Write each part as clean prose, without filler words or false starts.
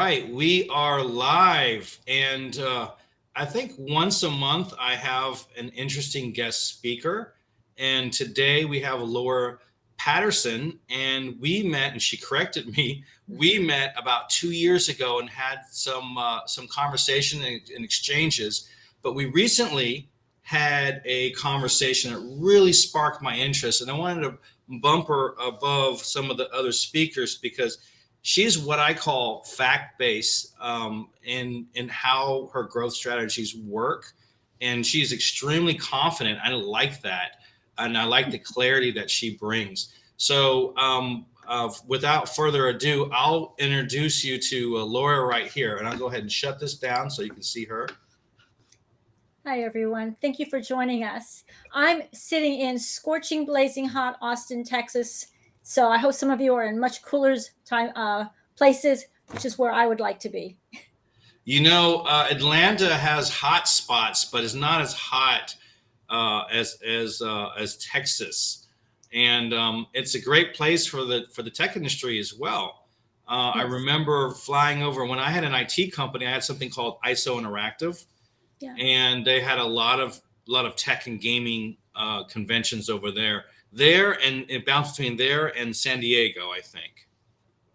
Right, we are live, and I think once a month I have an interesting guest speaker. And today we have Laura Patterson, and we met, and she corrected me. We met about 2 years ago and had some conversation and exchanges. But we recently had a conversation that really sparked my interest, and I wanted to bump her above some of the other speakers because she's what I call fact based in how her growth strategies work, and she's extremely confident. I like that, and I like the clarity that she brings. So, without further ado, I'll introduce you to Laura right here, and I'll go ahead and shut this down so you can see her. Hi, everyone. Thank you for joining us. I'm sitting in scorching, blazing hot Austin, Texas. So I hope some of you are in much cooler places, which is where I would like to be. Atlanta has hot spots, but it's not as hot as Texas, and it's a great place for the tech industry as well. I Yes. remember flying over when I had an IT company. I had something called ISO Interactive, Yeah. and they had a lot of tech and gaming conventions over there. There and it bounced between there and San Diego, I think.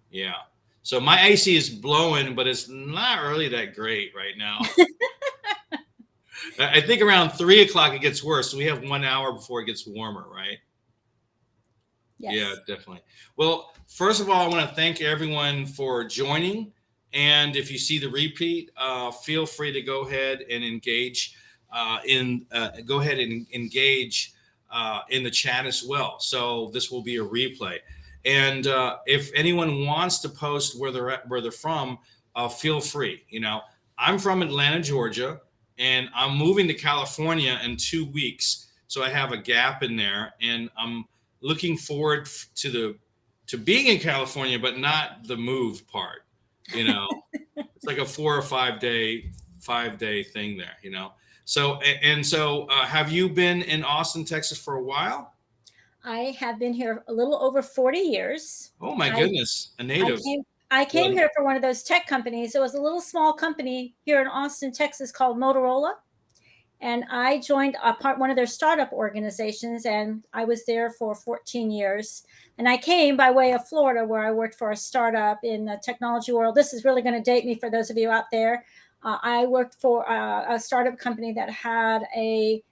Yeah. So my AC is blowing, but it's not really that great right now. I think around 3 o'clock it gets worse. So we have 1 hour before it gets warmer, right? Yeah, Yes. definitely. Well, first of all, I want to thank everyone for joining. And if you see the repeat, feel free to go ahead and engage go ahead and engage in the chat as well. So this will be a replay. And if anyone wants to post where they're from, feel free. I'm from Atlanta, Georgia, and I'm moving to California in 2 weeks. So I have a gap in there, and I'm looking forward to being in California, but not the move part. You know, it's like a 4 or 5 day thing there. So have you been in Austin, Texas for a while? I have been here a little over 40 years. Oh my I, goodness, a I native. came I came Well, here for one of those tech companies. It was a little small company here in Austin, Texas called Motorola. And I joined one of their startup organizations, and I was there for 14 years. And I came by way of Florida, where I worked for a startup in the technology world. This is really going to date me for those of you out there. I worked for a startup company that had a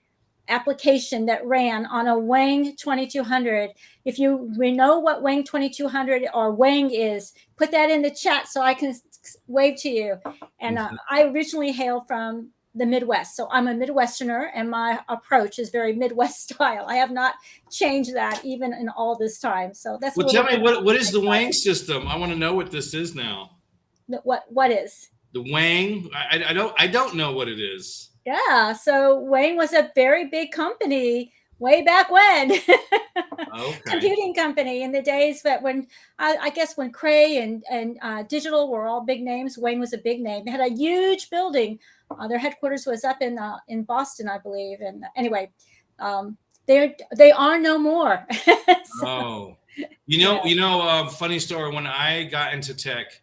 application that ran on a Wang 2200. If you know what Wang 2200 or Wang is, put that in the chat so I can wave to you. And I originally hail from the Midwest. So I'm a Midwesterner, and my approach is very Midwest style. I have not changed that even in all this time. So that's a well, little tell me bit what is the Wang system? I want to know what this is now. what is. The Wang. I don't know what it is. Yeah. So Wang was a very big company way back when. Okay. Computing company in the days that when I guess when Cray and Digital were all big names. Wayne was a big name. They had a huge building. Their headquarters was up in Boston, I believe. And anyway, they are no more. So, Oh, yeah. funny story. When I got into tech,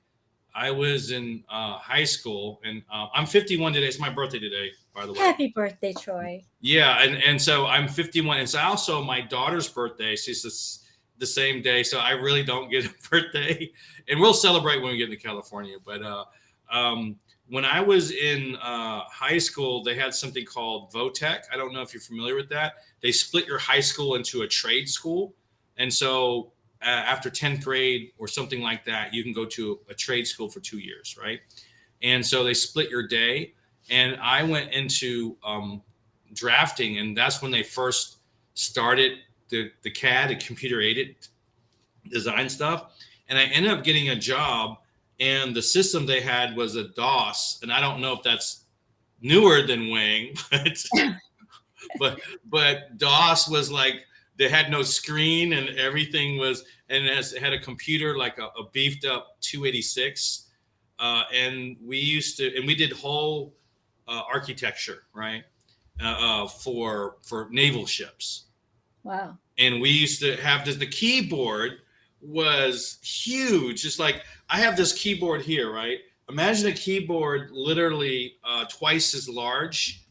I was in high school, and I'm 51 today. It's my birthday today, by the way. Happy birthday, Troy. Yeah, and so I'm 51. It's also my daughter's birthday. She's the same day, so I really don't get a birthday, and we'll celebrate when we get to California. But when I was in high school, they had something called Votech. I don't know if you're familiar with that. They split your high school into a trade school, and so after 10th grade or something like that, you can go to a trade school for 2 years, right? And so they split your day, and I went into drafting, and that's when they first started the CAD, the computer aided design stuff. And I ended up getting a job, and the system they had was a DOS, and I don't know if that's newer than Wang, but DOS was like they had no screen and everything was, and it had a computer like a beefed up 286, and we did whole architecture, right, for naval ships. Wow. And we used to have the keyboard was huge. Just like I have this keyboard here, right? imagine a keyboard literally twice as large,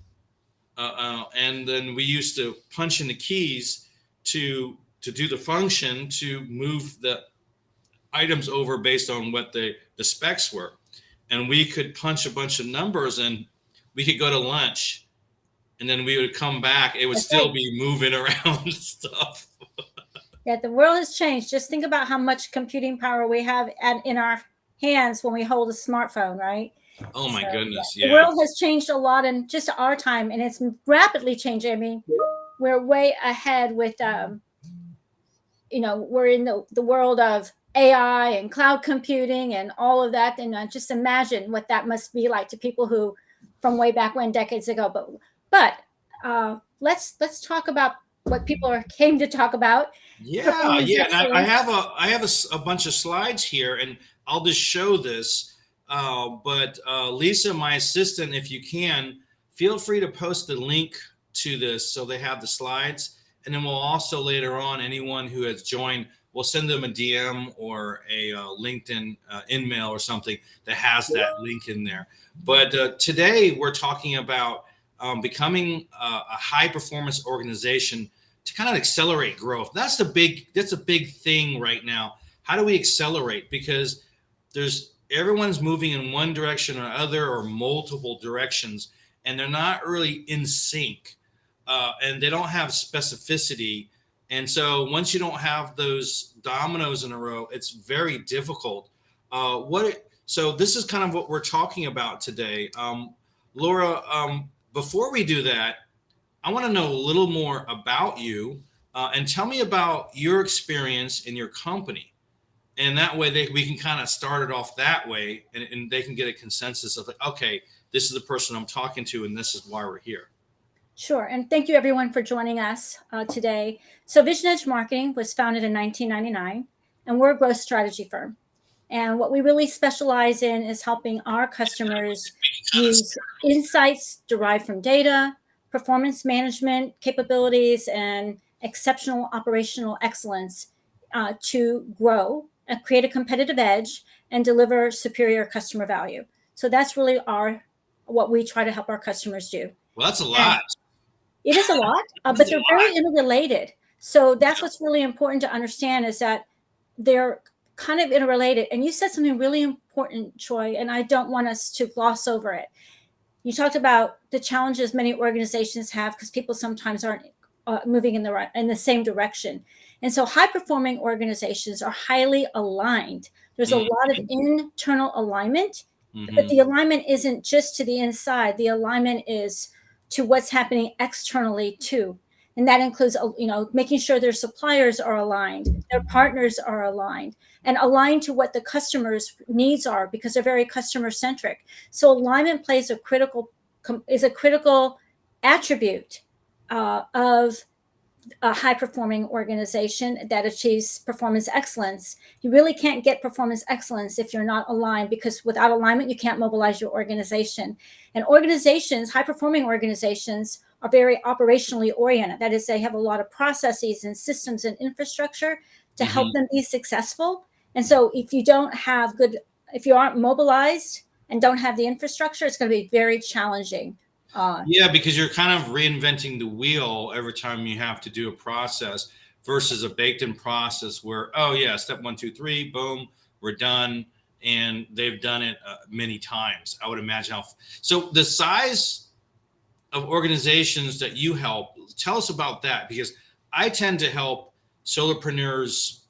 and then we used to punch in the keys to do the function to move the items over based on what the specs were. And we could punch a bunch of numbers and we could go to lunch and then we would come back. It would That's still right. be moving around and stuff. Yeah, the world has changed. Just think about how much computing power we have in our hands when we hold a smartphone, right? Oh my So yeah, goodness, the yeah. world has changed a lot in just our time, and it's rapidly changing. I mean, we're way ahead with, we're in the world of AI and cloud computing and all of that. And just imagine what that must be like to people who, from way back when, decades ago. But let's talk about what people came to talk about. Yeah, Performance yeah, and I excellence. have a bunch of slides here, and I'll just show this. But Lisa, my assistant, if you can, feel free to post the link to this so they have the slides, and then we'll also later on anyone who has joined, we'll send them a DM or a LinkedIn in-mail or something that has that link in there. But today we're talking about becoming a high performance organization to kind of accelerate growth. That's a big thing right now. How do we accelerate? Because everyone's moving in one direction or other or multiple directions, and they're not really in sync, and they don't have specificity. And so once you don't have those dominoes in a row, it's very difficult. So this is kind of what we're talking about today. Laura, before we do that, I want to know a little more about you, and tell me about your experience in your company. And that way we can kind of start it off that way, and they can get a consensus of like, okay, this is the person I'm talking to, and this is why we're here. Sure. And thank you, everyone, for joining us today. So VisionEdge Marketing was founded in 1999, and we're a growth strategy firm. And what we really specialize in is helping our customers use insights derived from data, performance management capabilities, and exceptional operational excellence to grow and create a competitive edge and deliver superior customer value. So that's really what we try to help our customers do. Well, that's a And lot. it is a lot, That's but a they're lot. very interrelated. So that's Yeah. what's really important to understand is that they're kind of interrelated. And you said something really important, Troy, and I don't want us to gloss over it. You talked about the challenges many organizations have because people sometimes aren't moving in the same direction. And so high performing organizations are highly aligned. There's a lot of internal alignment, but Mm-hmm. the alignment isn't just to the inside. The alignment is to what's happening externally too. And that includes, making sure their suppliers are aligned, their partners are aligned, and aligned to what the customer's needs are because they're very customer centric. So alignment is a critical attribute of a high performing organization that achieves performance excellence. You really can't get performance excellence if you're not aligned, because without alignment, you can't mobilize your organization. And high performing organizations, are very operationally oriented. That is, they have a lot of processes and systems and infrastructure to help them be successful. And so if you aren't mobilized and don't have the infrastructure, it's going to be very challenging. Yeah, because you're kind of reinventing the wheel every time you have to do a process versus a baked in process where, oh, yeah, step 1, 2, 3, boom, we're done. And they've done it many times. I would imagine so the size of organizations that you help, tell us about that, because I tend to help solopreneurs,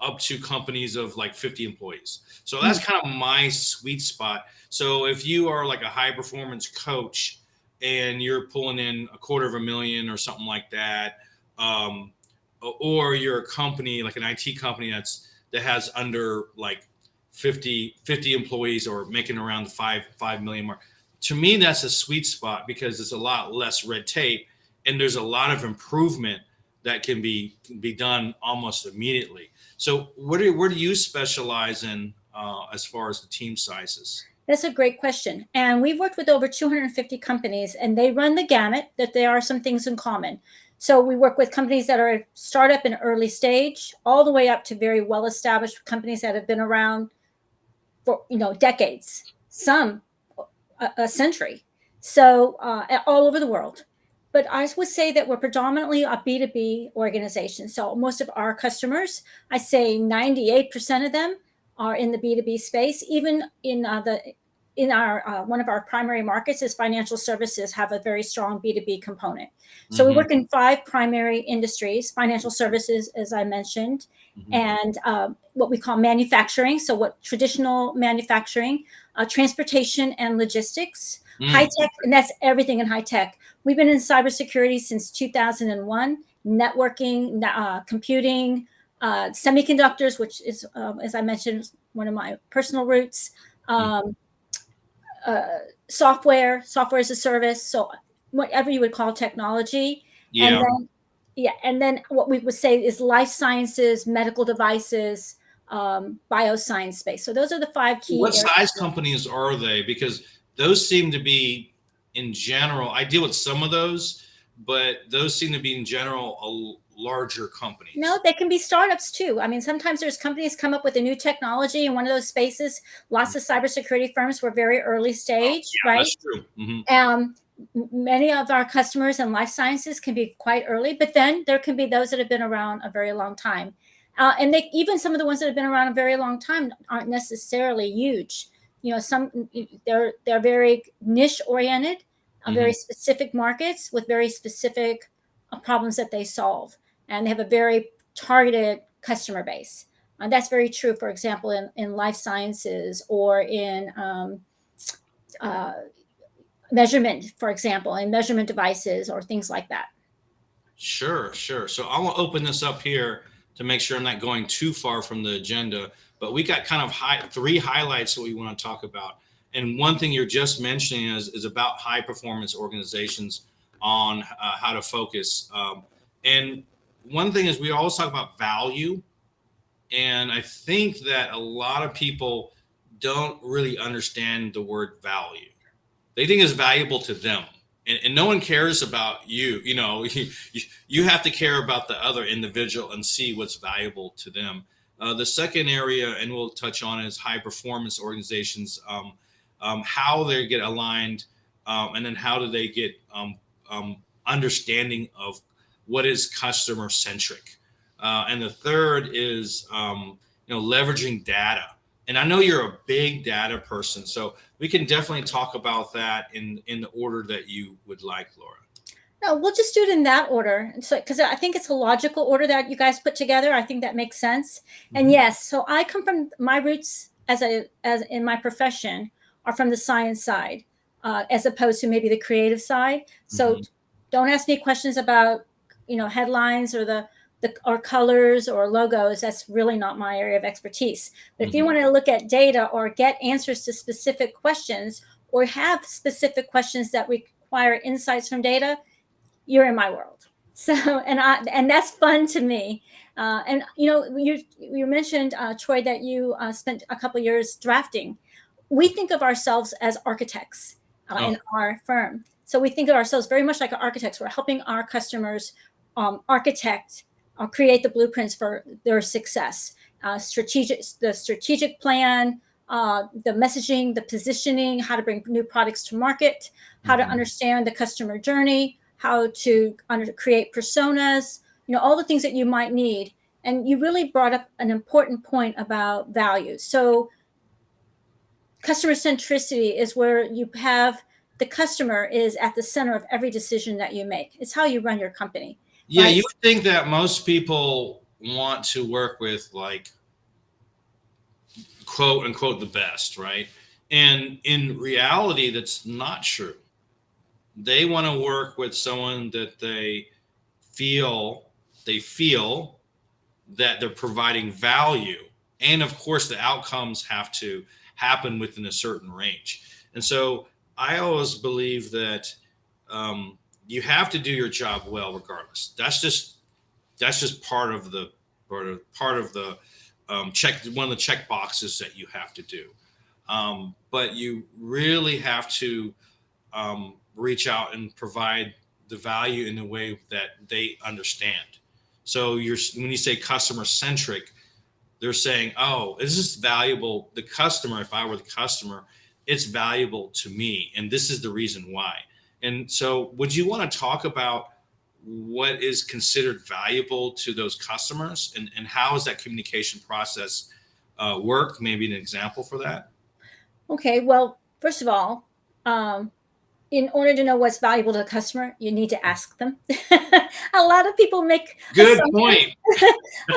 up to companies of like 50 employees. So that's kind of my sweet spot. So if you are like a high performance coach and you're pulling in $250,000 or something like that, or you're a company like an IT company that has under like 50 employees or making around the 5 million mark. To me, that's a sweet spot because it's a lot less red tape and there's a lot of improvement that can be done almost immediately. So where do you specialize in as far as the team sizes? That's a great question. And we've worked with over 250 companies, and they run the gamut, that there are some things in common. So we work with companies that are startup and early stage, all the way up to very well-established companies that have been around for decades. some a century. So all over the world. But I would say that we're predominantly a B2B organization. So most of our customers, I say 98% of them are in the B2B space. Even in our one of our primary markets is financial services have a very strong B2B component. So we work in 5 primary industries: financial services, as I mentioned, and what we call manufacturing. So what traditional manufacturing, transportation and logistics, high tech, and that's everything in high tech. We've been in cybersecurity since 2001, networking, computing, semiconductors, which is, as I mentioned, one of my personal roots, software as a service. So whatever you would call technology. Yeah. And then what we would say is life sciences, medical devices, bioscience space. So those are the 5 key What areas. size companies are they? Because those seem to be, in general, I deal with some of those, but those seem to be in general larger companies. No, they can be startups too. I mean, sometimes there's companies come up with a new technology in one of those spaces. Lots of cybersecurity firms were very early stage, right? That's true. Many of our customers in life sciences can be quite early, but then there can be those that have been around a very long time. And even some of the ones that have been around a very long time aren't necessarily huge. Some they're very niche oriented, very specific markets with very specific problems that they solve, and they have a very targeted customer base. And that's very true, for example, in life sciences or in measurement, for example, in measurement devices or things like that. Sure. So I will open this up here to make sure I'm not going too far from the agenda, but we got kind of 3 highlights that we want to talk about. And one thing you're just mentioning is about high performance organizations on how to focus. And one thing is we always talk about value. And I think that a lot of people don't really understand the word value. They think it's valuable to them. And no one cares about you. You have to care about the other individual and see what's valuable to them. The second area, and we'll touch on, is high performance organizations, how they get aligned, and then how do they get understanding of what is customer centric. And the third is leveraging data. And I know you're a big data person, so we can definitely talk about that in the order that you would like, Laura. No, we'll just do it in that order. So, because I think it's a logical order that you guys put together. I think that makes sense. And yes, so I come from my roots as in my profession are from the science side, as opposed to maybe the creative side. So don't ask me questions about headlines or or colors or logos. That's really not my area of expertise. But if you want to look at data or get answers to specific questions or have specific questions that require insights from data, you're in my world. So, and that's fun to me. And you mentioned, Troy, that you spent a couple of years drafting. We think of ourselves as architects in our firm. So we think of ourselves very much like architects. We're helping our customers architect, create the blueprints for their success, the strategic plan, the messaging, the positioning, how to bring new products to market, how to understand the customer journey, how to create personas, all the things that you might need. And you really brought up an important point about value. So customer centricity is where you have the customer is at the center of every decision that you make. It's how you run your company. Yeah, right? you would think that most people want to work with, like, quote unquote, the best, right? And in reality, that's not true. They want to work with someone that they feel that they're providing value. And of course, the outcomes have to happen within a certain range. And so I always believe that you have to do your job well, regardless. That's just part of the check, one of the check boxes that you have to do. But you really have to reach out and provide the value in a way that they understand. So when you say customer centric, they're saying, "Oh, is this valuable?" The customer, if I were the customer, it's valuable to me, and this is the reason why. And so, would you want to talk about what is considered valuable to those customers, and how does that communication process work? Maybe an example for that. Okay, well, first of all, in order to know what's valuable to the customer, you need to ask them. A lot of people make Good assumptions point.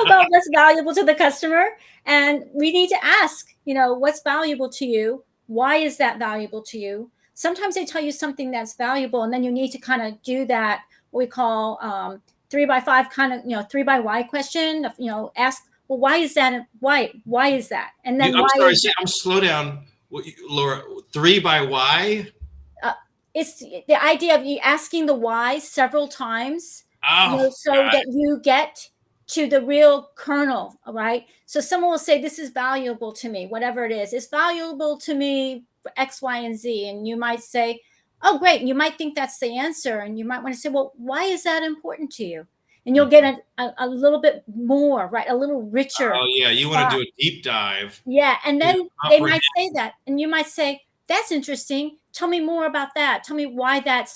about what's valuable to the customer, and we need to ask, what's valuable to you? Why is that valuable to you? Sometimes they tell you something that's valuable, and then you need to kind of do that, what we call 3x5 kind of, 3x why question. Ask, well, why is that? Why is that? And then I'm why sorry. is that? I'm slow down, Laura. 3x why? It's the idea of you asking the why several times, Oh, so that you get to the real kernel, right? So someone will say, this is valuable to me, whatever it is. It's valuable to me for X, Y, and Z. And you might say, oh, great. And you might think that's the answer. And you might want to say, well, why is that important to you? And you'll get a little bit more, right? A little richer. oh yeah. You want to do a deep dive? Yeah. And then they Comprehend. might say that. And you might say, that's interesting. Tell me more about that. Tell me why that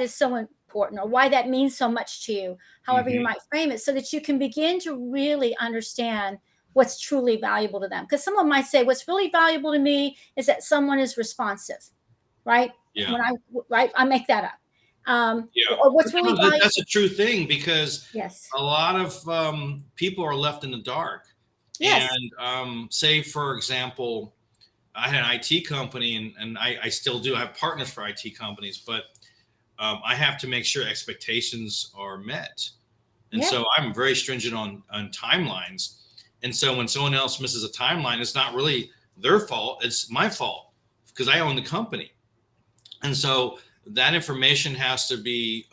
is so important, or why that means so much to you, however you might frame it, so that you can begin to really understand what's truly valuable to them. Because someone might say, what's really valuable to me is that someone is responsive, right? Yeah. I make that up. Yeah. Or what's really valuable. That's a true thing, because Yes. a lot of people are left in the dark. Yes. And say, for example, I had an IT company, and I still do. I have partners for IT companies, but I have to make sure expectations are met. And so I'm very stringent on timelines. And so when someone else misses a timeline, it's not really their fault. It's my fault, because I own the company. And so that information has to be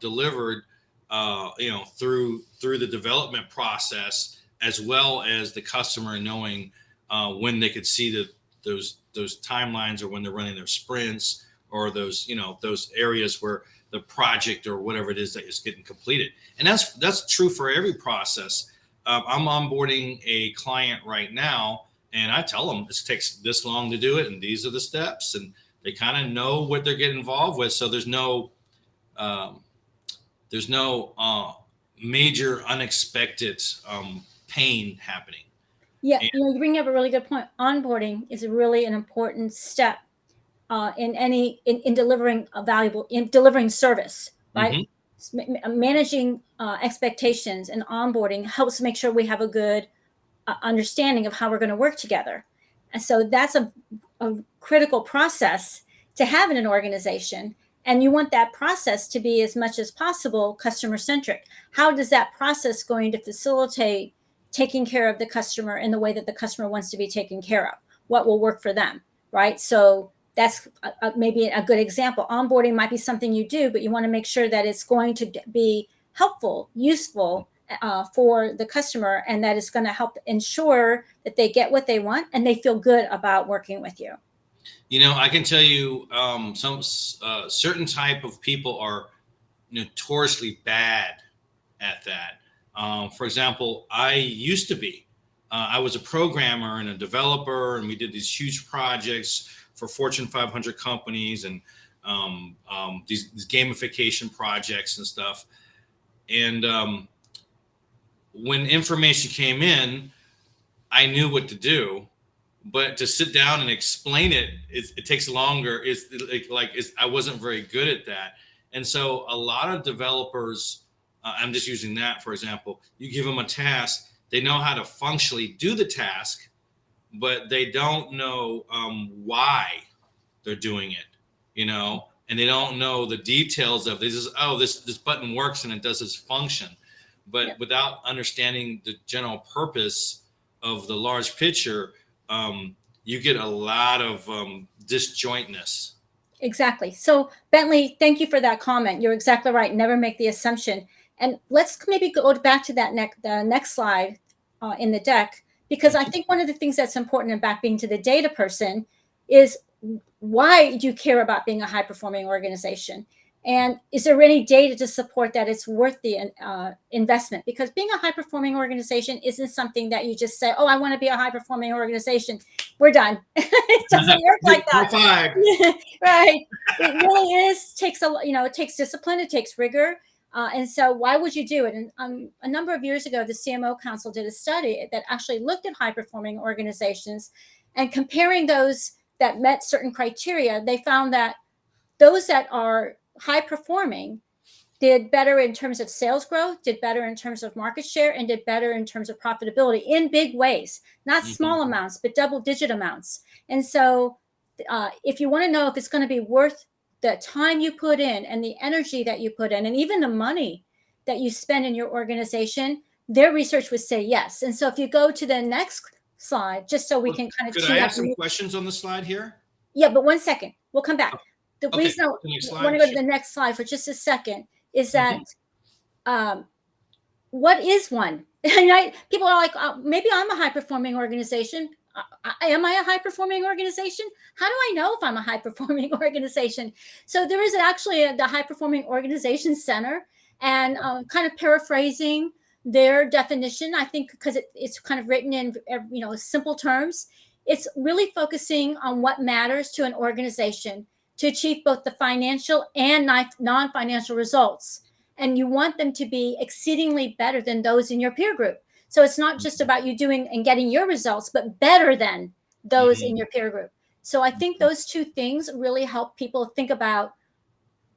delivered, through the development process, as well as the customer knowing when they could see those timelines, or when they're running their sprints, or those areas where the project or whatever it is that is getting completed. And that's true for every process. I'm onboarding a client right now, and I tell them it takes this long to do it, and these are the steps, and they kind of know what they're getting involved with. So there's no major unexpected pain happening. Yeah, you bring up a really good point. Onboarding is really an important step in delivering delivering service, right? Managing expectations and onboarding helps make sure we have a good understanding of how we're going to work together. And so that's a critical process to have in an organization. And you want that process to be, as much as possible, customer-centric. How does that process going to facilitate taking care of the customer in the way that the customer wants to be taken care of? What will work for them, right? So that's maybe a good example. Onboarding might be something you do, but you want to make sure that it's going to be helpful, useful for the customer, and that it's going to help ensure that they get what they want and they feel good about working with you. I can tell you some certain type of people are notoriously bad at that. For example, I used to be. I was a programmer and a developer, and we did these huge projects for Fortune 500 companies, and these gamification projects and stuff. And when information came in, I knew what to do, but to sit down and explain it takes longer. I wasn't very good at that. And so a lot of developers, I'm just using that for example, you give them a task, they know how to functionally do the task, but they don't know why they're doing it, and they don't know the details of this. This button works and it does this function, but without understanding the general purpose of the large picture, you get a lot of disjointness. Exactly. So Bentley, thank you for that comment. You're exactly right. Never make the assumption. And let's maybe go back to the next slide in the deck, because I think one of the things that's important, and back being to the data person, is why do you care about being a high performing organization? And is there any data to support that it's worth the investment? Because being a high performing organization isn't something that you just say, oh, I want to be a high performing organization. We're done. It doesn't work like that. Right. It really takes it takes discipline. It takes rigor. And so why would you do it? And a number of years ago, the CMO Council did a study that actually looked at high performing organizations, and comparing those that met certain criteria, they found that those that are high performing did better in terms of sales growth, did better in terms of market share, and did better in terms of profitability in big ways, not small amounts, but double-digit amounts. And so if you want to know if it's going to be worth the time you put in and the energy that you put in and even the money that you spend in your organization, their research would say yes. And so if you go to the next slide, just so we can kind of could I ask some questions on the slide here? Yeah, but 1 second, we'll come back. The Okay, reason I want to go to the next slide for just a second is that what is one? And people are like, maybe I'm a high performing organization. Am I a high performing organization? How do I know if I'm a high performing organization? So there is actually the High Performing Organization Center, and kind of paraphrasing their definition, I think, because it's kind of written in simple terms. It's really focusing on what matters to an organization to achieve both the financial and non-financial results. And you want them to be exceedingly better than those in your peer group. So it's not just about you doing and getting your results, but better than those in your peer group. So I think those two things really help people think about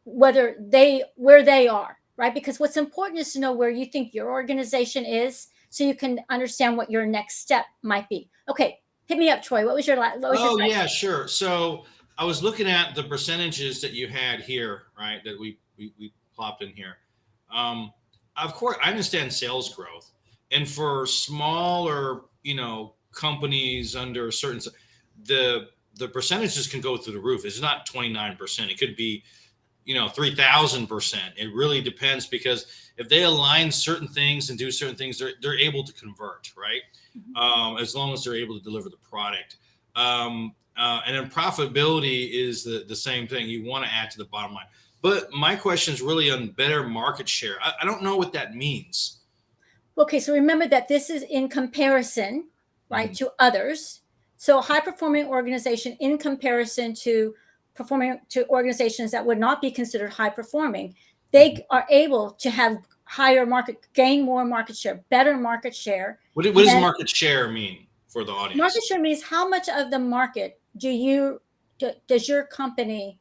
where they are, right? Because what's important is to know where you think your organization is, so you can understand what your next step might be. Okay, hit me up, Troy. What was your yeah, sure. So I was looking at the percentages that you had here, right? That we plopped in here. Of course, I understand sales growth, and for smaller, companies under a certain, the percentages can go through the roof. It's not 29%. It could be, 3,000%. It really depends, because if they align certain things and do certain things, they're able to convert, right? As long as they're able to deliver the product. And then profitability is the same thing. You want to add to the bottom line. But my question is really on better market share. I don't know what that means. Okay, so remember that this is in comparison, right, to others. So a high-performing organization in comparison to organizations that would not be considered high-performing, they are able to have gain more market share, better market share. What does market share mean for the audience? Market share means how much of the market does your company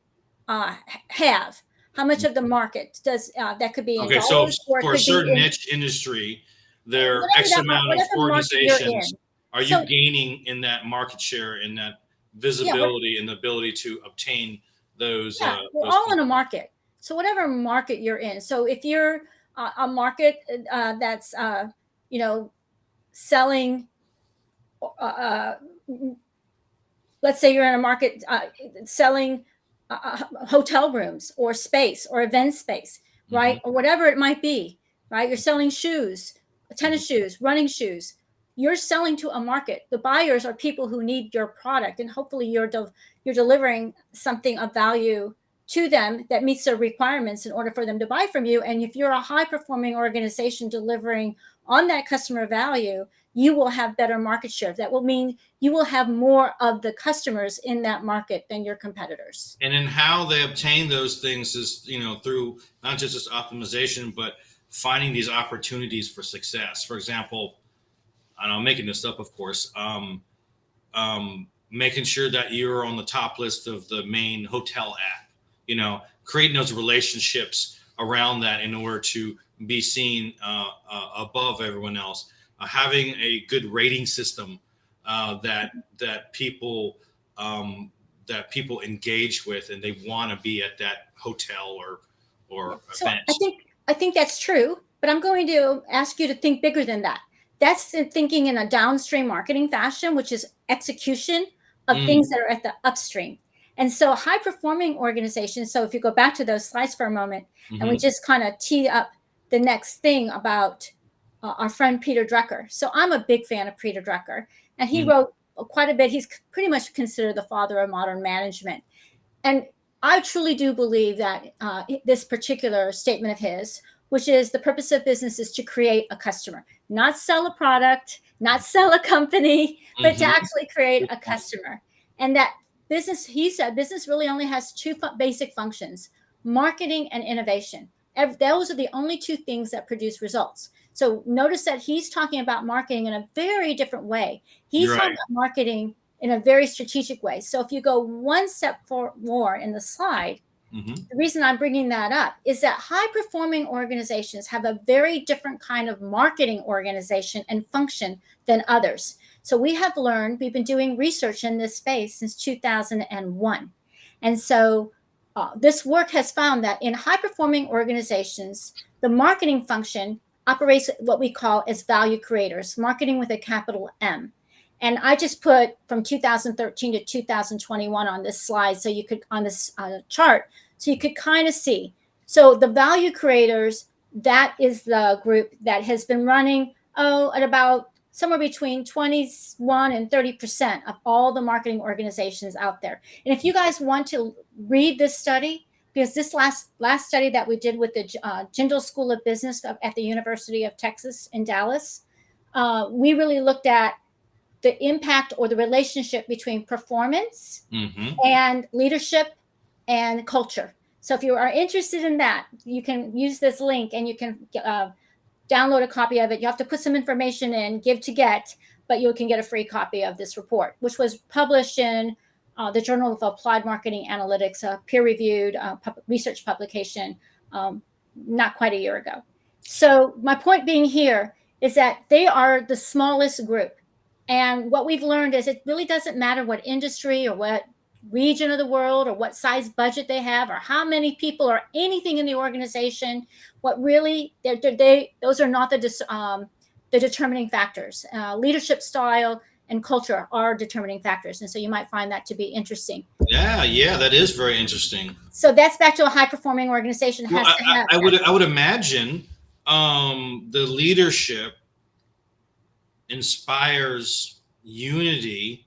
have? How much of the market does that could be in dollars? So for a certain niche industry, there are X amount of organizations. Are you gaining in that market share, in that visibility, and the ability to obtain those? Yeah, we're all in a market. So whatever market you're in. So if you're a market that's selling, let's say you're in a market selling hotel rooms or space or event space, right? Or whatever it might be, right? You're selling shoes, tennis shoes, running shoes. You're selling to a market. The buyers are people who need your product, and hopefully you're delivering something of value to them that meets their requirements in order for them to buy from you. And if you're a high-performing organization delivering on that customer value, you will have better market share. That will mean you will have more of the customers in that market than your competitors. And then how they obtain those things is, through not just this optimization, but finding these opportunities for success. For example, and I'm making this up, of course, making sure that you're on the top list of the main hotel app, creating those relationships around that in order to be seen above everyone else, having a good rating system that people engage with, and they want to be at that hotel or so event. I think that's true, but I'm going to ask you to think bigger than that. That's thinking in a downstream marketing fashion, which is execution of things that are at the upstream. And so high performing organizations, so if you go back to those slides for a moment, and we just kind of tee up the next thing about our friend Peter Drucker. So I'm a big fan of Peter Drucker, and he wrote quite a bit. He's pretty much considered the father of modern management. And I truly do believe that this particular statement of his, which is the purpose of business is to create a customer, not sell a product, not sell a company, but to actually create a customer. And that business, he said, business really only has two basic functions: marketing and innovation. Those are the only two things that produce results. So notice that he's talking about marketing in a very different way. He's Right. talking about marketing in a very strategic way. So if you go one step more in the slide, the reason I'm bringing that up is that high-performing organizations have a very different kind of marketing organization and function than others. So we have learned, we've been doing research in this space since 2001. And so this work has found that in high-performing organizations, the marketing function operates what we call as value creators, marketing with a capital M. And I just put from 2013 to 2021 on this slide, so you could, on this chart, so you could kind of see. So the value creators, that is the group that has been running, at about somewhere between 21 and 30% of all the marketing organizations out there. And if you guys want to read this study, because this last study that we did with the Jindal School of Business at the University of Texas in Dallas, we really looked at the impact or the relationship between performance and leadership and culture. So if you are interested in that, you can use this link and you can download a copy of it. You have to put some information in, give to get, but you can get a free copy of this report, which was published in the Journal of Applied Marketing Analytics, a peer-reviewed research publication not quite a year ago. So my point being here is that they are the smallest group. And what we've learned is it really doesn't matter what industry or what region of the world or what size budget they have or how many people or anything in the organization. What really, those are not the determining factors. Leadership style and culture are determining factors. And so you might find that to be interesting. Yeah, that is very interesting. So that's back to a high-performing organization has Well, to have. I would imagine the leadership inspires unity,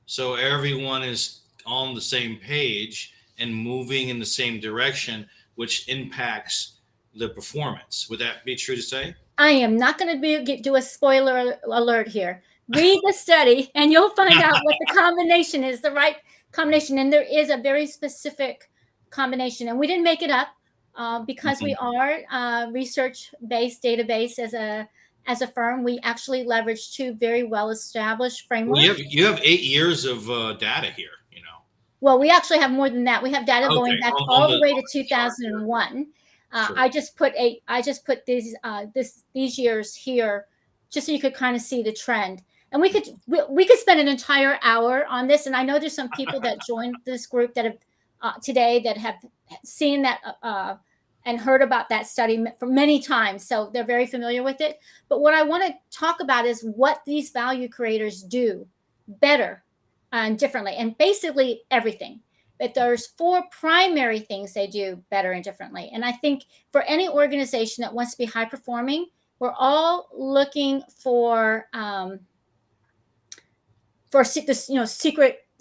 so everyone is on the same page and moving in the same direction, which impacts the performance. Would that be true to say? I am not going to do a spoiler alert here. Read the study and you'll find out what the combination is, the right combination. And there is a very specific combination. And we didn't make it up because we are a research-based database as a firm. We actually leverage two very well-established frameworks. Well, you have 8 years of data here, you know. Well, we actually have more than that. We have data going back all the way to 2001. Sure. I just put these years here just so you could kind of see the trend. And we could spend an entire hour on this. And I know there's some people that joined this group that have today that have seen that and heard about that study for many times. So they're very familiar with it. But what I want to talk about is what these value creators do better and differently, and basically everything. But there's 4 primary things they do better and differently. And I think for any organization that wants to be high performing, we're all looking for this, the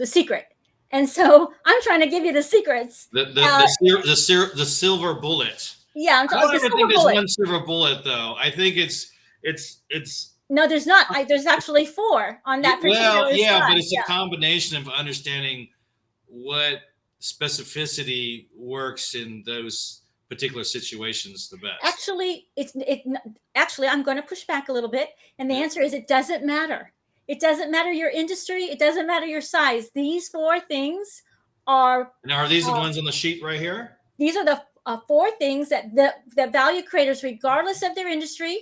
secret. And so I'm trying to give you the secrets. The silver bullet. Yeah, I don't even think there's one silver bullet, though. I think it's. No, there's not. There's actually 4 on that particular slide. But it's a combination of understanding what specificity works in those particular situations the best. Actually, actually, I'm going to push back a little bit, and the answer is it doesn't matter. It doesn't matter your industry. It doesn't matter your size. These 4 things are. And are these the ones on the sheet right here? These are the 4 things that the value creators, regardless of their industry,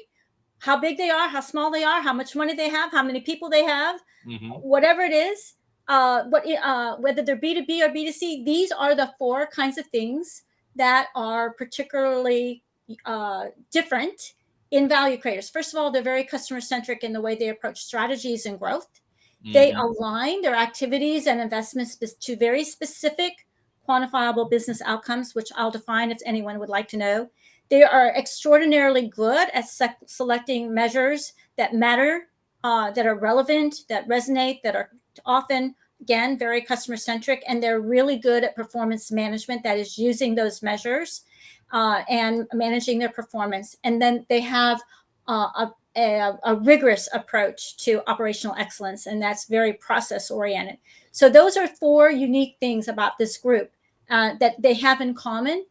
how big they are, how small they are, how much money they have, how many people they have, whatever it is, whether they're B2B or B2C, these are the 4 kinds of things that are particularly different in value creators. First of all, they're very customer-centric in the way they approach strategies and growth. They align their activities and investments to very specific quantifiable business outcomes, which I'll define if anyone would like to know. They are extraordinarily good at selecting measures that matter, that are relevant, that resonate, that are often again, very customer centric, and they're really good at performance management. That is using those measures and managing their performance. And then they have a rigorous approach to operational excellence, and that's very process oriented. So those are 4 unique things about this group that they have in common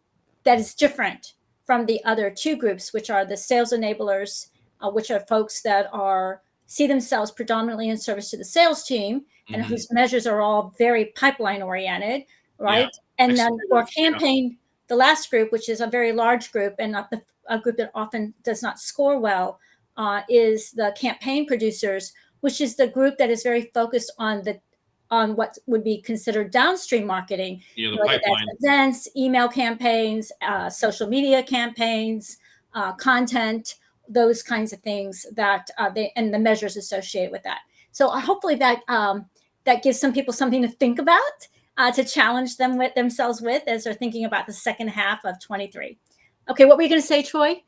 that is different from the other 2 groups, which are the sales enablers, which are folks that see themselves predominantly in service to the sales team and whose measures are all very pipeline oriented, right? Yeah. And then for campaign, the last group, which is a very large group and not a group that often does not score well, is the campaign producers, which is the group that is very focused on what would be considered downstream marketing, the whether pipeline. that's events, email campaigns, social media campaigns, content, those kinds of things that and the measures associated with that. So hopefully that gives some people something to think about, to challenge themselves with as they're thinking about the second half of 23. Okay, what were you going to say, Troy?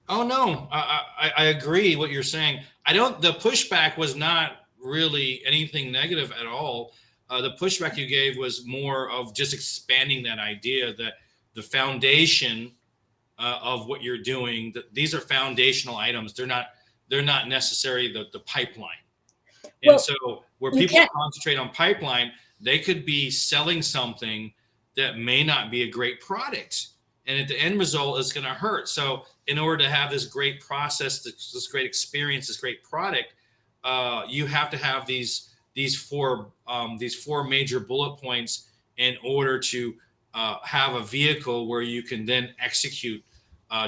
Oh no, I agree what you're saying. The pushback was not really anything negative at all. The pushback you gave was more of just expanding that idea that the foundation of what you're doing, that these are foundational items. They're not necessarily the pipeline. And so where people concentrate on pipeline, they could be selling something that may not be a great product. And at the end result is going to hurt. So in order to have this great process, this great experience, this great product, you have to have these 4 major bullet points in order to have a vehicle where you can then execute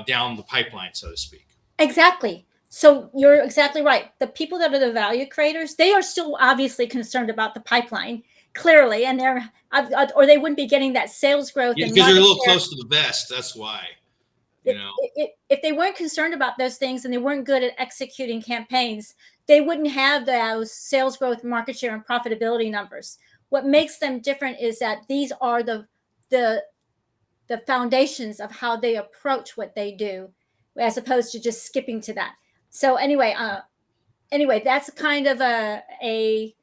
down the pipeline, so to speak. Exactly. So you're exactly right. The people that are the value creators, they are still obviously concerned about the pipeline, clearly, and or they wouldn't be getting that sales growth. Yeah, because they're a little close to the vest. That's why. If they weren't concerned about those things and they weren't good at executing campaigns, they wouldn't have those sales growth, market share, and profitability numbers. What makes them different is that these are the foundations of how they approach what they do, as opposed to just skipping to that. So anyway, that's kind of a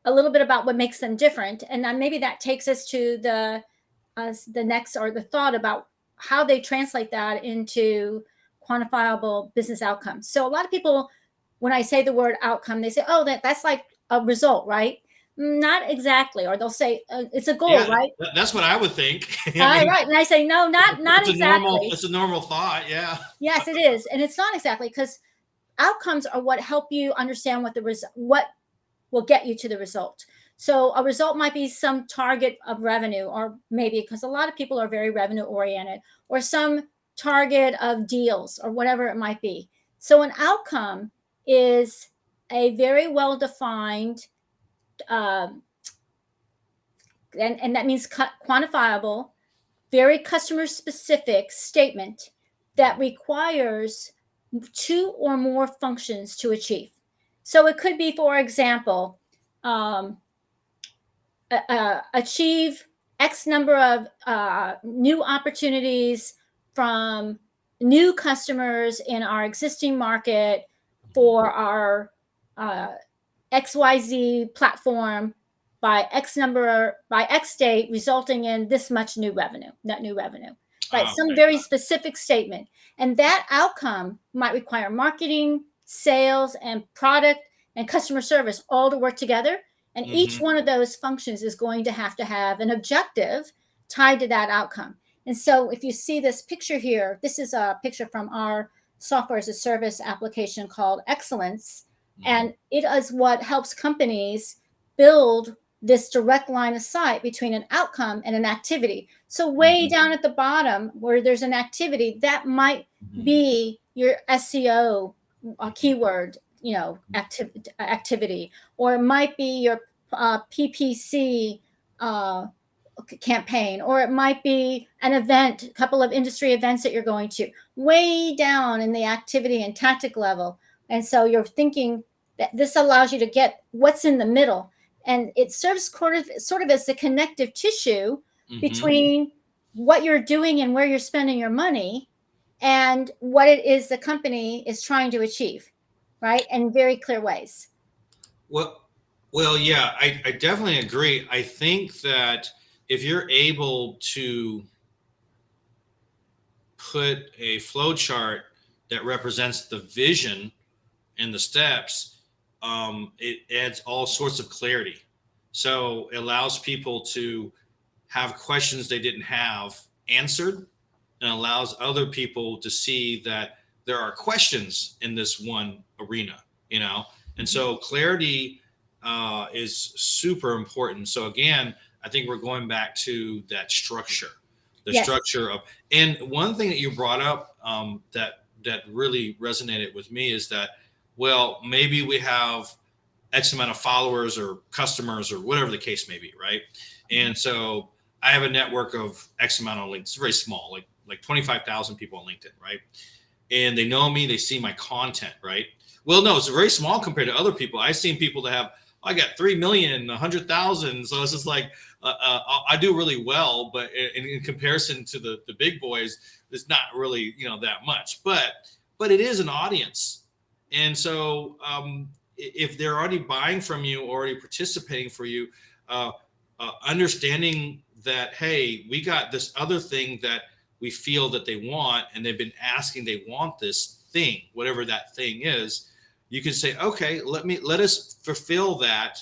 little bit about what makes them different, and then maybe that takes us to the next, or the thought about how they translate that into quantifiable business outcomes. So a lot of people, when I say the word outcome, they say, "Oh, that's like a result, right?" Not exactly. Or they'll say it's a goal, right? That's what I would think. Right. And I say, no, not exactly. It's a normal thought. Yeah. Yes, it is. And it's not exactly, because outcomes are what help you understand what will get you to the result. So a result might be some target of revenue, or maybe, because a lot of people are very revenue oriented, or some target of deals, or whatever it might be. So an outcome is a very well defined, and that means quantifiable, very customer specific statement that requires 2 or more functions to achieve. So it could be, for example, achieve X number of new opportunities from new customers in our existing market for our XYZ platform by X date, resulting in this much new revenue, net new revenue, right? Some very specific statement. And that outcome might require marketing, sales, and product and customer service all to work together. And each one of those functions is going to have an objective tied to that outcome. And so if you see this picture here, this is a picture from our software as a service application called Excellence. And it is what helps companies build this direct line of sight between an outcome and an activity. So way down at the bottom where there's an activity, that might be your SEO keyword, activity, or it might be your PPC campaign, or it might be an event, a couple of industry events that you're going to, way down in the activity and tactic level. And so you're thinking that this allows you to get what's in the middle, and it serves sort of as the connective tissue between what you're doing and where you're spending your money, and what it is the company is trying to achieve, right? In very clear ways. Well, Well, yeah, I definitely agree. I think that if you're able to put a flow chart that represents the vision and the steps, it adds all sorts of clarity. So it allows people to have questions they didn't have answered, and allows other people to see that there are questions in this one arena, you know? And so clarity is super important. So again, I think we're going back to that structure, the Yes. structure of, and one thing that you brought up that really resonated with me is that, well, maybe we have X amount of followers or customers or whatever the case may be, right? And so I have a network of X amount on LinkedIn. It's very small, like 25,000 people on LinkedIn, right? And they know me, they see my content, right? Well, no, it's very small compared to other people. I've seen people that have, I got 3 million, 100,000. So it's just like, I do really well, but in comparison to the big boys, it's not really, that much, but it is an audience. And so, if they're already buying from you, already participating for you, understanding that, hey, we got this other thing that we feel that they want, and they've been asking, they want this thing, whatever that thing is, you can say, okay, let us fulfill that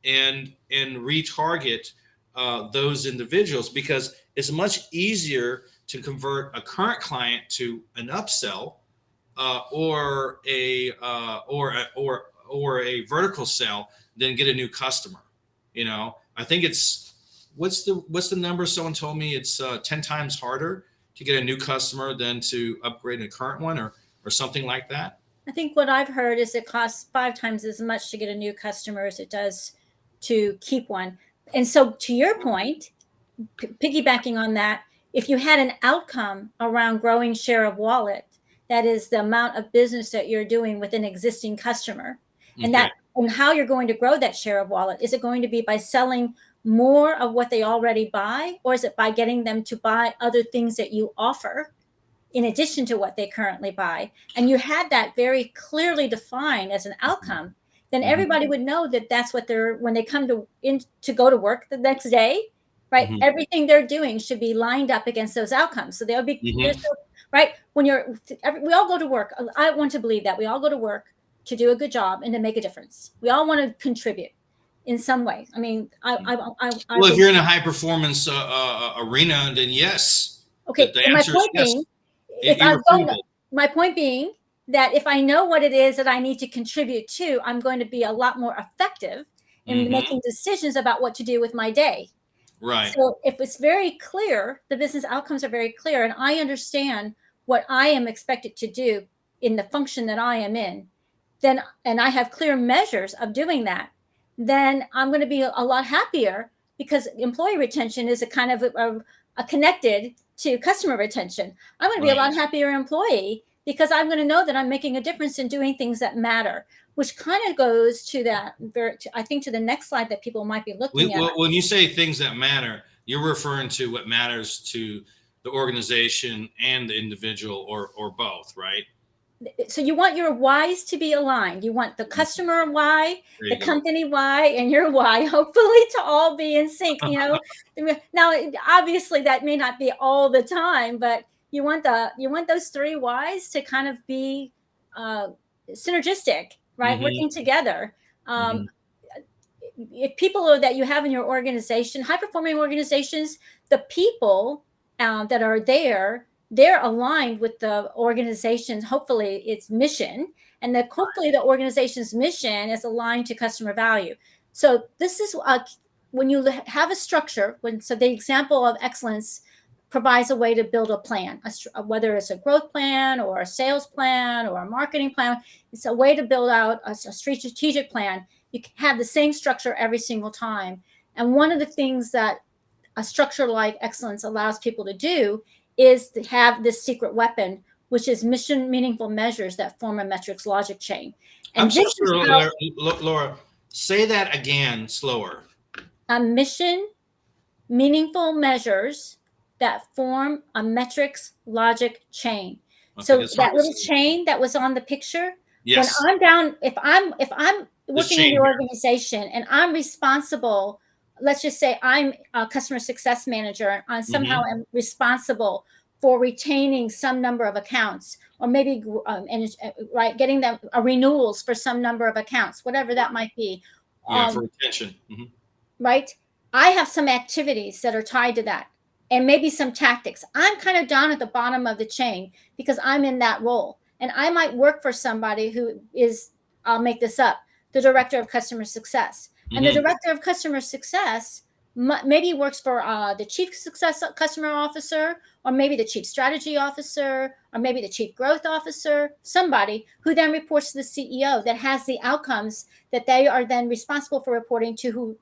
and retarget those individuals, because it's much easier to convert a current client to an upsell, or a vertical sell, than get a new customer. I think it's, what's the number? Someone told me it's 10 times harder to get a new customer than to upgrade a current one, or something like that. I think what I've heard is it costs 5 times as much to get a new customer as it does to keep one. And so, to your point, piggybacking on that, if you had an outcome around growing share of wallet, that is the amount of business that you're doing with an existing customer, and Okay. that and how you're going to grow that share of wallet. Is it going to be by selling more of what they already buy, or is it by getting them to buy other things that you offer in addition to what they currently buy? And you had that very clearly defined as an outcome, then Mhm. everybody would know that that's what they're, when they come to go to work the next day, right? Mhm. Everything they're doing should be lined up against those outcomes. So they'll be there's Mhm. no, right, we all go to work. I want to believe that we all go to work to do a good job and to make a difference. We all want to contribute in some way. I mean, I Well, if would. you're in a high performance arena, then yes, the, Okay, the and my answer is point yes, being, if I'm going, irrefutable. my point being that if I know what it is that I need to contribute to, I'm going to be a lot more effective in Hmm. making decisions about what to do with my day. Right. So if it's very clear, the business outcomes are very clear, and I understand what I am expected to do in the function that I am in, then, and I have clear measures of doing that, then I'm going to be a lot happier, because employee retention is a kind of a connected to customer retention. I'm going to be a Right. lot happier employee because I'm going to know that I'm making a difference in doing things that matter, which kind of goes to that, I think, to the next slide that people might be looking at. When you say things that matter, you're referring to what matters to the organization and the individual, or both, right? So you want your whys to be aligned. You want the customer why, There the you go. company why, and your why, hopefully, to all be in sync. Now obviously that may not be all the time, but you want those three whys to kind of be uh, synergistic, right? Hmm. Working together. Um, Hmm. if people that you have in your organization, high performing organizations, the people that are there, they're aligned with the organization's, hopefully, its mission, and that hopefully the organization's mission is aligned to customer value. So this is when you have a structure. So the example of excellence provides a way to build a plan, whether it's a growth plan or a sales plan or a marketing plan. It's a way to build out a strategic plan. You can have the same structure every single time. And one of the things that a structure like excellence allows people to do is to have this secret weapon, which is mission meaningful measures that form a metrics logic chain. I'm And so this is sorry, how Laura. Say that again, slower. a mission meaningful measures that form a metrics logic chain. Okay, So that's hard that to little say. chain that was on the picture, when Yes. I'm down, if I'm this working in chain your here. organization, and I'm responsible. Let's just say I'm a customer success manager, and I somehow am responsible for retaining some number of accounts, or maybe right, getting them renewals for some number of accounts, whatever that might be. Yeah, for retention. Right? I have some activities that are tied to that, and maybe some tactics. I'm kind of down at the bottom of the chain because I'm in that role. And I might work for somebody who is, I'll make this up, the director of customer success. And the director of customer success maybe works for the chief success customer officer, or maybe the chief strategy officer, or maybe the chief growth officer, somebody who then reports to the CEO that has the outcomes that they are then responsible for reporting to who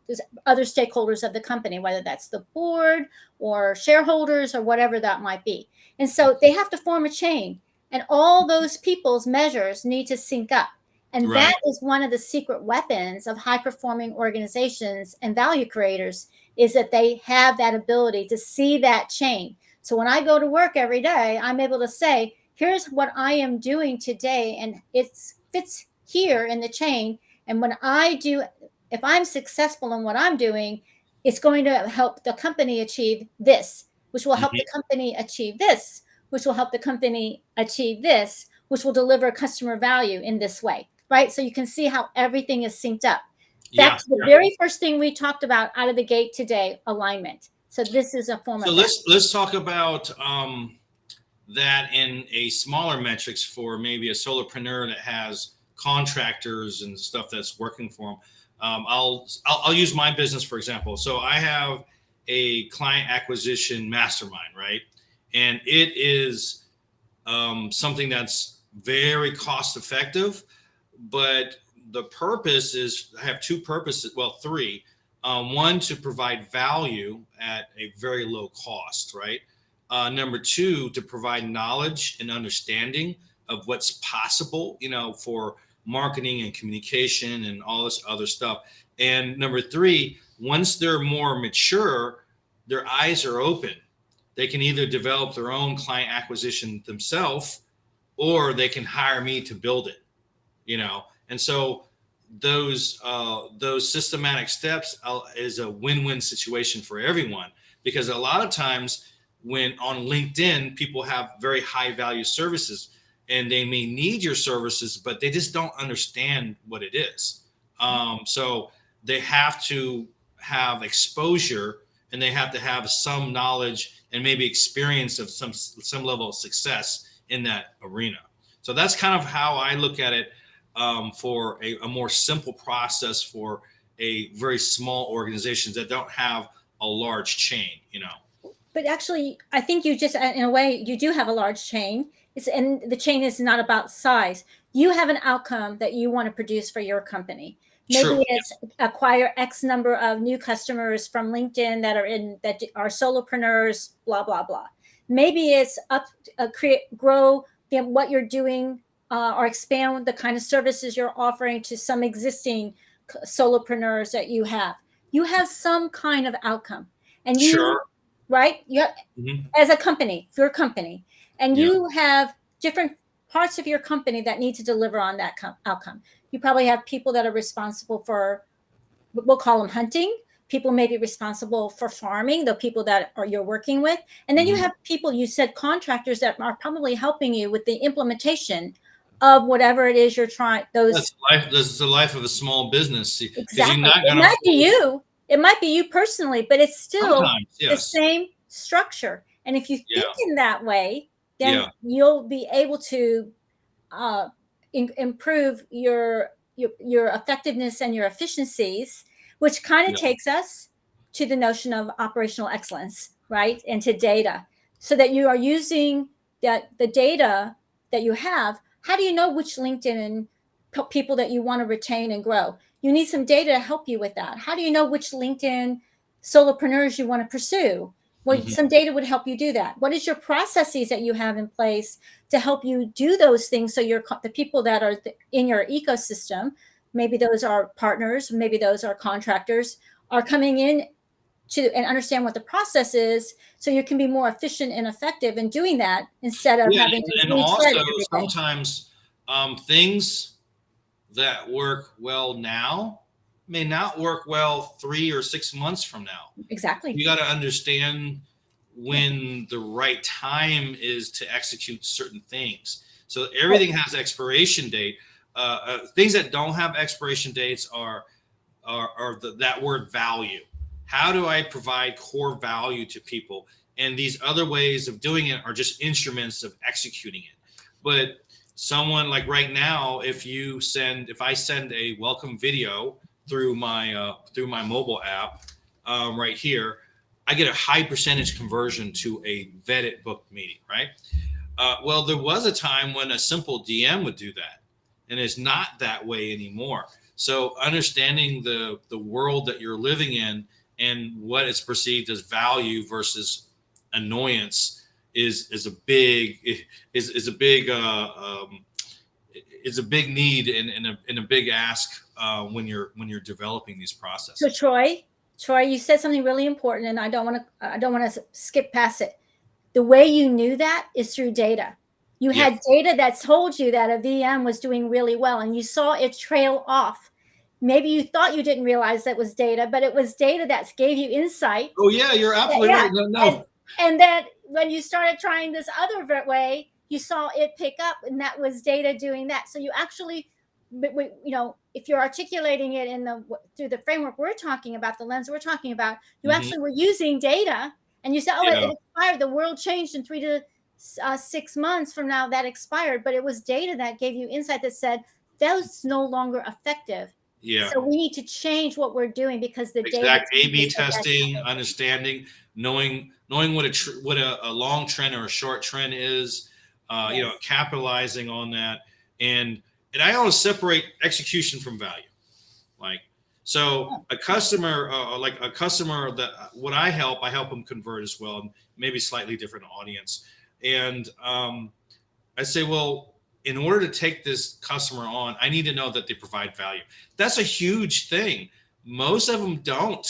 other stakeholders of the company, whether that's the board or shareholders or whatever that might be. And so they have to form a chain, and all those people's measures need to sync up. And Right. that is one of the secret weapons of high performing organizations and value creators, is that they have that ability to see that chain. So when I go to work every day, I'm able to say, here's what I am doing today, and it fits here in the chain. And when I do, if I'm successful in what I'm doing, it's going to help the company achieve this, which will help the company achieve this, which will help the company achieve this, which will deliver customer value in this way, right? So you can see how everything is synced up. That's the very first thing we talked about out of the gate today, alignment. So this is a form of that. Let's talk about that in a smaller metrics for maybe a solopreneur that has contractors and stuff that's working for them. I'll use my business for example. So I have a client acquisition mastermind, right? And it is something that's very cost effective, but the purpose is, I have two purposes, well, three. One, to provide value at a very low cost, right? Number two, to provide knowledge and understanding of what's possible, for marketing and communication and all this other stuff. And number three, once they're more mature, their eyes are open. They can either develop their own client acquisition themselves, or they can hire me to build it, And so those systematic steps is a win-win situation for everyone, because a lot of times when on LinkedIn, people have very high value services and they may need your services, but they just don't understand what it is. So they have to have exposure, and they have to have some knowledge and maybe experience of some level of success in that arena. So that's kind of how I look at it, for a more simple process for a very small organizations that don't have a large chain, But actually, I think you just, in a way, you do have a large chain. And the chain is not about size. You have an outcome that you want to produce for your company. Maybe True. it's acquire X number of new customers from LinkedIn that are solopreneurs, blah blah blah. Maybe it's grow what you're doing, or expand the kind of services you're offering to some existing solopreneurs that you have. You have some kind of outcome, and Sure. right? You have, as a company, your company, and you have different parts of your company that need to deliver on that outcome. You probably have people that are responsible for, we'll call them hunting. People may be responsible for farming, the people that you're working with. And then you have people, you said contractors, that are probably helping you with the implementation of whatever it is you're trying. That's life. This is the life of a small business. Exactly. You're not It might be you. It might be you personally, but it's still the same structure. And if you think in that way, then you'll be able to improve your effectiveness and your efficiencies, which kind of takes us to the notion of operational excellence, right? And to data, so that you are using the data that you have. How do you know which LinkedIn people that you want to retain and grow? You need some data to help you with that. How do you know which LinkedIn solopreneurs you want to pursue? Well, some data would help you do that. What is your processes that you have in place to help you do those things? So the people that are in your ecosystem, maybe those are partners, maybe those are contractors, are coming in and understand what the process is, so you can be more efficient and effective in doing that, instead of having to and also sometimes things that work well now may not work well 3 or 6 months from now. Exactly. You got to understand when the right time is to execute certain things. So everything has expiration date. Things that don't have expiration dates are that word value. How do I provide core value to people? And these other ways of doing it are just instruments of executing it. But someone like right now, if I send a welcome video through my mobile app right here, I get a high percentage conversion to a vetted book meeting, right? Well, there was a time when a simple DM would do that, and it's not that way anymore. So understanding the world that you're living in and what is perceived as value versus annoyance is a big is a big is a big need and a big ask when you're developing these processes. So Troy, you said something really important, and I don't want to skip past it. The way you knew that is through data. You had data that told you that a VM was doing really well, and you saw it trail off. Maybe you thought you didn't realize that was data, but it was data that gave you insight. Oh yeah, you're absolutely right. No. And then when you started trying this other way, you saw it pick up, and that was data doing that. So you actually, if you're articulating it through the framework we're talking about, the lens we're talking about, you actually were using data, and you said, it expired. The world changed in 3 to 6 months from now. That expired, but it was data that gave you insight that said that's no longer effective. Yeah. So we need to change what we're doing because the data A/B testing, understanding, knowing what a long trend or a short trend is, capitalizing on that, and I always separate execution from value. So a customer, that what I help them convert as well, and maybe slightly different audience, and I say, well, in order to take this customer on, I need to know that they provide value. That's a huge thing. Most of them don't.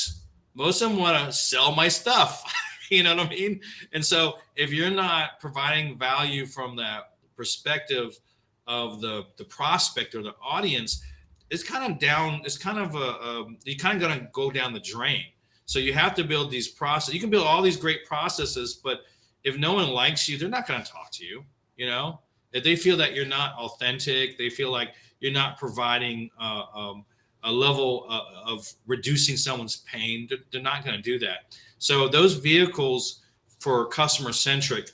Most of them want to sell my stuff. You know what I mean? And so if you're not providing value from that perspective of the prospect or the audience, it's kind of down. It's kind of you're kind of going to go down the drain. So you have to build these processes. You can build all these great processes, but if no one likes you, they're not going to talk to you. If they feel that you're not authentic, they feel like you're not providing a level of reducing someone's pain, they're not going to do that. So those vehicles for customer-centric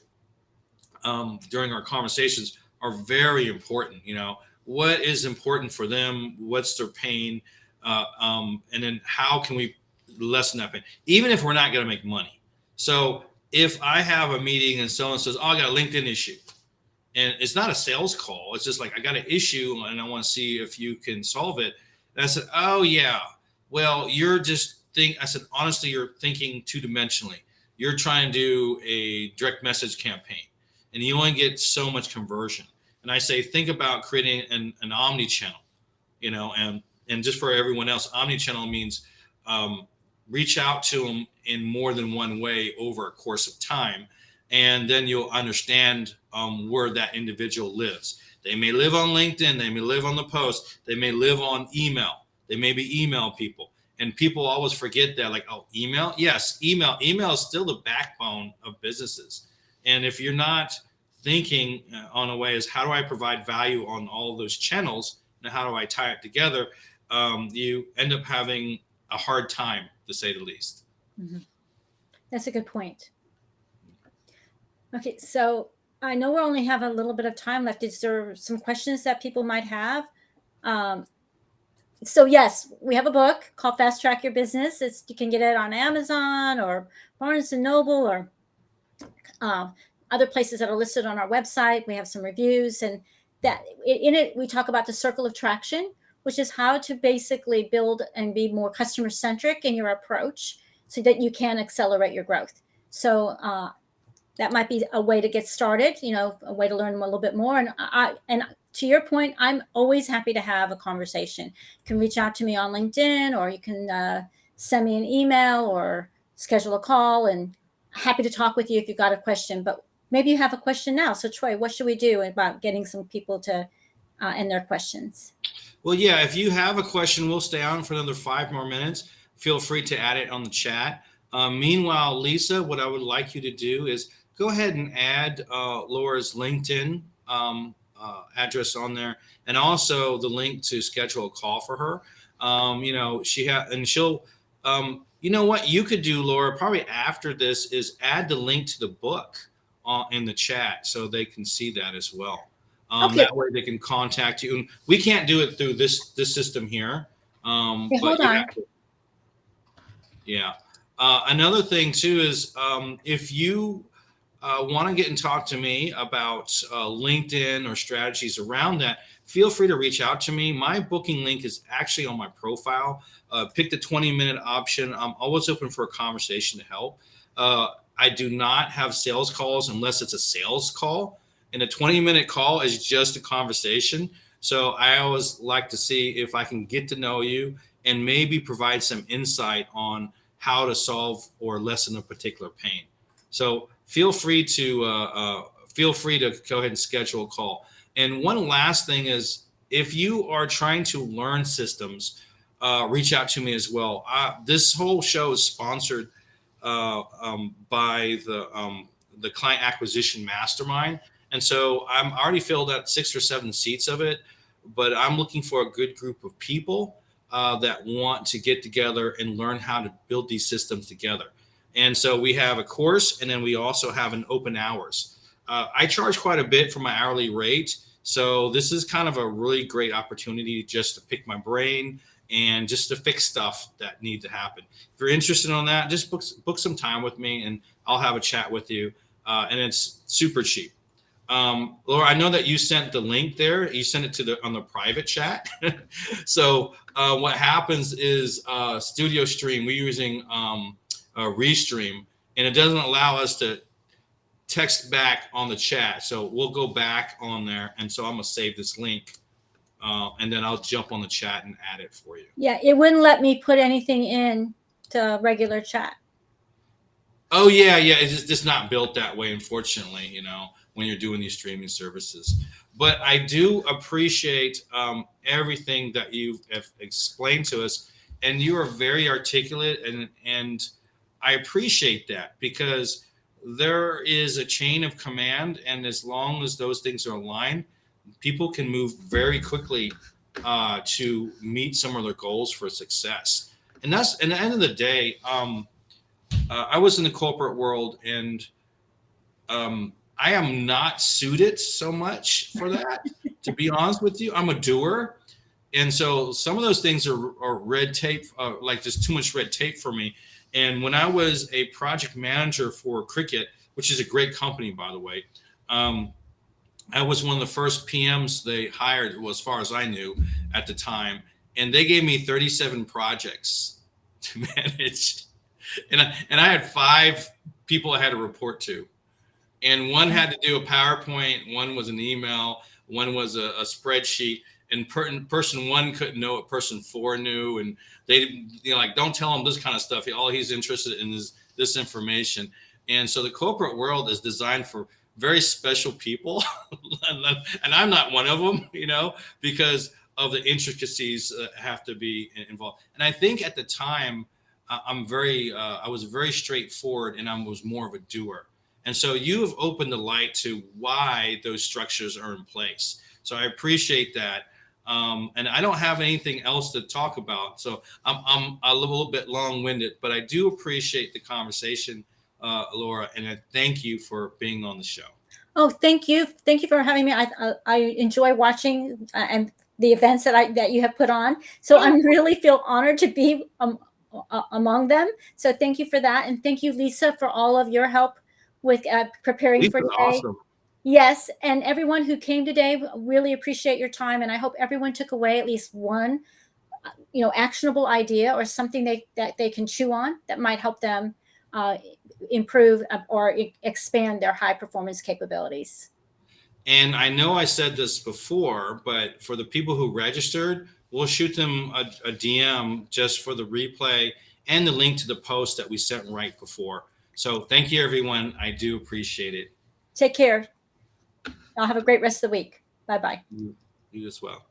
during our conversations are very important. What is important for them? What's their pain? And then how can we lessen that pain? Even if we're not going to make money. So if I have a meeting and someone says, I got a LinkedIn issue, and it's not a sales call. It's just like, I got an issue and I want to see if you can solve it. And I said, oh yeah, well, I said, honestly, you're thinking two-dimensionally. You're trying to do a direct message campaign and you only get so much conversion. And I say, think about creating an omni-channel, and just for everyone else, omni-channel means reach out to them in more than one way over a course of time. And then you'll understand where that individual lives. They may live on LinkedIn. They may live on the post. They may live on email. They may be email people. And people always forget that, like, oh, email? Yes, email. Email is still the backbone of businesses. And if you're not thinking on a way as how do I provide value on all of those channels and how do I tie it together, you end up having a hard time, to say the least. Mm-hmm. That's a good point. Okay, so I know we only have a little bit of time left. Is there some questions that people might have? So yes, we have a book called Fast Track Your Business. You can get it on Amazon or Barnes & Noble or other places that are listed on our website. We have some reviews, and that in it we talk about the circle of traction, which is how to basically build and be more customer-centric in your approach so that you can accelerate your growth. So that might be a way to get started, a way to learn a little bit more. And to your point, I'm always happy to have a conversation. You can reach out to me on LinkedIn, or you can send me an email or schedule a call, and happy to talk with you if you've got a question. But maybe you have a question now. So Troy, what should we do about getting some people to end their questions? Well, yeah, if you have a question, we'll stay on for another 5 more minutes. Feel free to add it on the chat. Meanwhile, Lisa, what I would like you to do is go ahead and add Laura's LinkedIn address on there, and also the link to schedule a call for her. And she'll, you know what you could do, Laura, probably after this is add the link to the book in the chat so they can see that as well. Okay. That way they can contact you. And we can't do it through this system here, Okay, but hold you on. have to. Yeah. Another thing too is if you want to get and talk to me about LinkedIn or strategies around that, feel free to reach out to me. My booking link is actually on my profile. Pick the 20-minute option. I'm always open for a conversation to help. I do not have sales calls unless it's a sales call. And a 20-minute call is just a conversation. So I always like to see if I can get to know you and maybe provide some insight on how to solve or lessen a particular pain. So feel free to go ahead and schedule a call. And one last thing is, if you are trying to learn systems, reach out to me as well. This whole show is sponsored by the Client Acquisition Mastermind, and so I'm already filled at 6 or 7 seats of it. But I'm looking for a good group of people that want to get together and learn how to build these systems together. And so we have a course, and then we also have an open hours. I charge quite a bit for my hourly rate. So this is kind of a really great opportunity just to pick my brain and just to fix stuff that need to happen. If you're interested in that, just book some time with me and I'll have a chat with you. And it's super cheap. Laura, I know that you sent the link there. You sent it to on the private chat. So what happens is Studio Stream, we're using Restream, and it doesn't allow us to text back on the chat. So we'll go back on there, and so I'm gonna save this link, and then I'll jump on the chat and add it for you. Yeah, it wouldn't let me put anything in to regular chat. Oh yeah, it's just not built that way, unfortunately. When you're doing these streaming services. But I do appreciate everything that you have explained to us, and you are very articulate, and I appreciate that because there is a chain of command, and as long as those things are aligned, people can move very quickly to meet some of their goals for success. And that's at the end of the day. I was in the corporate world, and I am not suited so much for that. To be honest with you, I'm a doer, and so some of those things are red tape, like there's too much red tape for me. And when I was a project manager for Cricket, which is a great company, by the way, I was one of the first PMs they hired, as far as I knew at the time, and they gave me 37 projects to manage, and I had 5 people I had to report to. And one had to do a PowerPoint, one was an email, one was a spreadsheet, and person one couldn't know what person 4 knew, and they, like, don't tell him this kind of stuff. All he's interested in is this information. And so the corporate world is designed for very special people, and I'm not one of them, because of the intricacies that have to be involved. And I think at the time, I was very straightforward, and I was more of a doer. And so you have opened the light to why those structures are in place. So I appreciate that. And I don't have anything else to talk about. So I'm a little bit long-winded, but I do appreciate the conversation, Laura, and I thank you for being on the show. Oh, thank you. Thank you for having me. I enjoy watching and the events that you have put on. So I really feel honored to be among them. So thank you for that. And thank you, Lisa, for all of your help with preparing Lisa's for today. awesome. Yes, and everyone who came today, really appreciate your time, and I hope everyone took away at least one, actionable idea or something that they can chew on that might help them improve or expand their high performance capabilities. And I know I said this before, but for the people who registered, we'll shoot them a DM just for the replay and the link to the post that we sent right before. So thank you, everyone. I do appreciate it. Take care. I'll have a great rest of the week. Bye-bye. You as well.